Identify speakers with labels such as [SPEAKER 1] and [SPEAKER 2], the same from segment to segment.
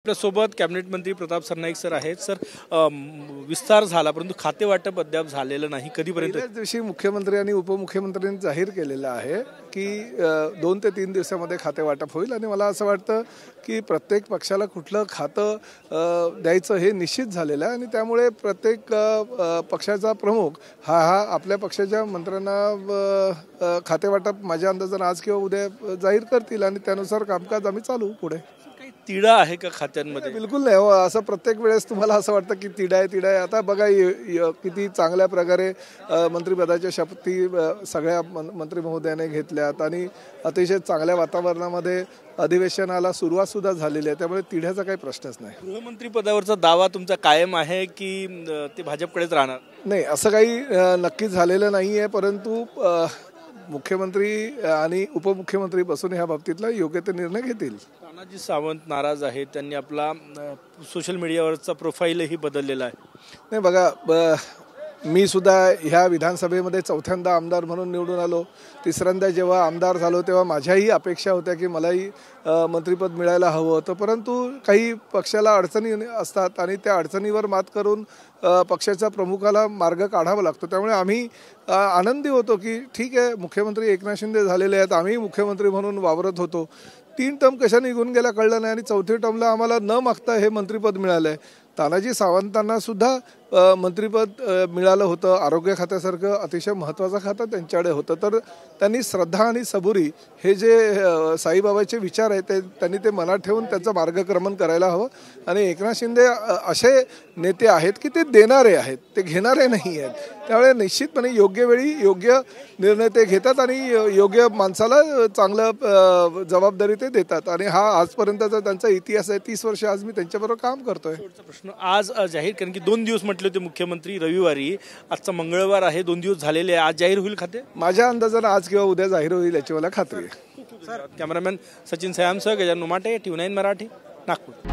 [SPEAKER 1] आपल्यासोबत कॅबिनेट मंत्री प्रताप सरनाईक सर आहेत. सर, विस्तार झाला परंतु खाते वाटप अद्याप झालेलं नाही. कधीपर्यंत?
[SPEAKER 2] पहिल्याच दिवशी मुख्यमंत्री आणि उपमुख्यमंत्र्यांनी जाहीर केलेलं आहे की 2 ते 3 दिवसामध्ये खाते वाटप होईल आणि मला असं वाटतं की प्रत्येक पक्षाला कुठलं खातं द्यायचं हे निश्चित झालेलं आहे आणि त्यामुळे प्रत्येक पक्षाचा प्रमुख हा आपल्या पक्षाच्या मंत्र्यांना खाते वाटप माझ्या अंदाजानं आज किंवा उद्या जाहीर करतील आणि त्यानुसार कामकाज आम्ही चालू पुढे.
[SPEAKER 1] तिढा आहे का खात्यांमध्ये?
[SPEAKER 2] बिलकुल नाही. असं प्रत्येक वेळेस तुम्हाला असं वाटतं की तिढा आहे. आता बघा किती चांगल्या प्रकारे मंत्रिपदाच्या शपथी सगळ्या मंत्री महोदयाने घेतल्यात आणि अतिशय चांगल्या वातावरणामध्ये अधिवेशनाला सुरुवात सुद्धा झालेली आहे. त्यामुळे तिढ्याचा काही प्रश्नच नाही.
[SPEAKER 1] गृहमंत्री पदावरचा दावा तुमचा कायम आहे की ते भाजपकडेच राहणार?
[SPEAKER 2] नाही, असं काही नक्कीच झालेलं नाही आहे, परंतु मुख्यमंत्री आणि उपमुख्यमंत्री बसून ह्या बाबतीतला योग्य ते निर्णय घेतील.
[SPEAKER 1] तानाजी सावंत नाराज आहेत. त्यांनी आपला सोशल मीडियावरचा प्रोफाईलही बदललेला आहे.
[SPEAKER 2] नाही बघा, मी सुद्धा ह्या विधानसभेमध्ये 4थ्यांदा आमदार म्हणून निवडून आलो. 3ऱ्यांदा जेव्हा आमदार झालो तेव्हा माझ्याही अपेक्षा होत्या की मलाही मंत्रिपद मिळायला हवं होतं, परंतु काही पक्षाला अडचणी असतात आणि त्या अडचणीवर मात करून पक्षाच्या प्रमुखाला मार्ग काढावा लागतो. त्यामुळे आम्ही आनंदी होतो की ठीक आहे, मुख्यमंत्री एकनाथ शिंदे झालेले आहेत, आम्ही मुख्यमंत्री म्हणून वावरत होतो. 3 टर्म कशा निघून गेल्या कळलं नाही आणि 4थी टर्मला आम्हाला न मागता हे मंत्रिपद मिळालं आहे. तानाजी सावंतांना सुद्धा मंत्रिपद मिळालं होतं. आरोग्य खात्यासारखं अतिशय महत्त्वाचं खातं त्यांच्याकडे होतं. तर त्यांनी श्रद्धा आणि सबुरी हे जे साईबाबाचे विचार आहेत त्यांनी ते मनात ठेवून त्याचं मार्गक्रमण करायला हवं. आणि एकनाथ शिंदे असे नेते आहेत की ते देणारे आहेत, ते घेणारे नाही आहेत. त्यामुळे निश्चितपणे योग्य वेळी योग्य निर्णय ते घेतात आणि योग्य माणसाला चांगलं जबाबदारी ते देतात. आणि हा आजपर्यंतचा त्यांचा इतिहास आहे. 30 वर्ष आज मी त्यांच्याबरोबर काम करतोय.
[SPEAKER 1] प्रश्न आज जाहीर, कारण की 2 दिवस म्हटले होते मुख्यमंत्री रविवारी, आजचा मंगळवार आहे, 2 दिवस झालेले आहे. आज जाहीर होईल खाते?
[SPEAKER 2] माझ्या अंदाजानं आज किंवा उद्या जाहीर होईल याची मला खात्री आहे.
[SPEAKER 1] कॅमेरामॅन सचिन सयामसह गजानन नुमाटे, TV9 मराठी, नागपूर.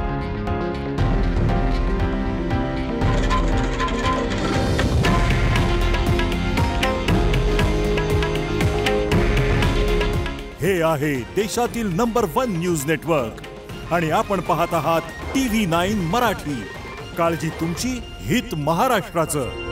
[SPEAKER 3] हे आहे देशातील नंबर 1 न्यूज नेटवर्क आणि आपण पाहत आहात TV9 मराठी. काळजी तुमची, हित महाराष्ट्राचं.